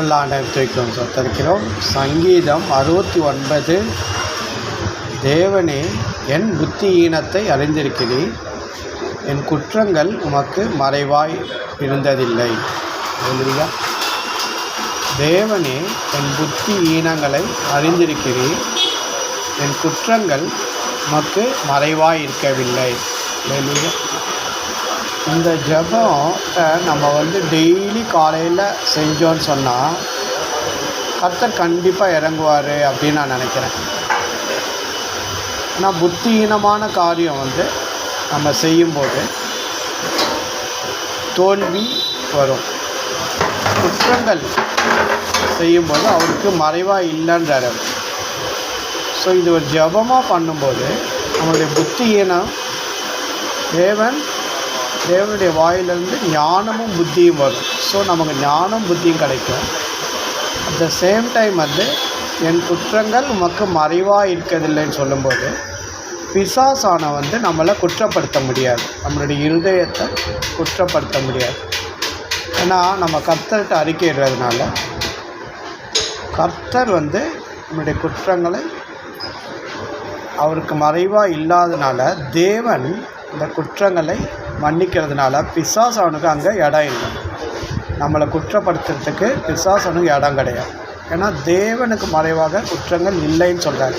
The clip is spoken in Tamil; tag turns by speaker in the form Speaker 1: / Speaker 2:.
Speaker 1: ஆண்டவரை சத்தரிக்கிறோம். சங்கீதம் 69. தேவனே, என் புத்தியீனத்தை அறிந்திருக்கிறீர், என் குற்றங்கள் உமக்கு மறைவாய் இருந்ததில்லை. இல்லையா? தேவனே, என் புத்தியீனங்களை அறிந்திருக்கிறீர், என் குற்றங்கள் உமக்கு மறைவாய் இருக்கவில்லை. இல்லையா? இந்த ஜெபத்தை நம்ம டெய்லி காலையில் செஞ்சோன்னு சொன்னால் கர்த்தர் கண்டிப்பாக இறங்குவார் அப்படின்னு நான் நினைக்கிறேன். ஆனால் புத்தியீனமான காரியம் நம்ம செய்யும்போது தோல்வி வரும். குற்றங்கள் செய்யும்போது அவருக்கு மறைவாக இல்லைன்றார். ஸோ இது ஒரு ஜெபமாக பண்ணும்போது நம்மளுடைய புத்தியீனம் தேவனுடைய வாயிலிருந்து ஞானமும் புத்தியும் வரும். ஸோ நமக்கு ஞானம் புத்தியும் கிடைக்கும். அட் த சேம் டைம் என் குற்றங்கள் உமக்கு மறைவாக இருக்கிறதில்லைன்னு சொல்லும்போது பிசாசான நம்மளை குற்றப்படுத்த முடியாது, நம்மளுடைய இருதயத்தை குற்றப்படுத்த முடியாது. ஏன்னா நம்ம கர்த்தர்கிட்ட அறிக்கையிடுறதுனால கர்த்தர் நம்மளுடைய குற்றங்களை அவருக்கு மறைவாக இல்லாதனால தேவன் இந்த குற்றங்களை மன்னிக்கிறதுனால பிசாசானுக்கு அங்கே இடம் இல்லை. நம்மளை குற்றப்படுத்துறதுக்கு பிசாசானுக்கு இடம் கிடையாது. ஏன்னா தேவனுக்கு மறைவாக குற்றங்கள் இல்லைன்னு சொல்கிறார்.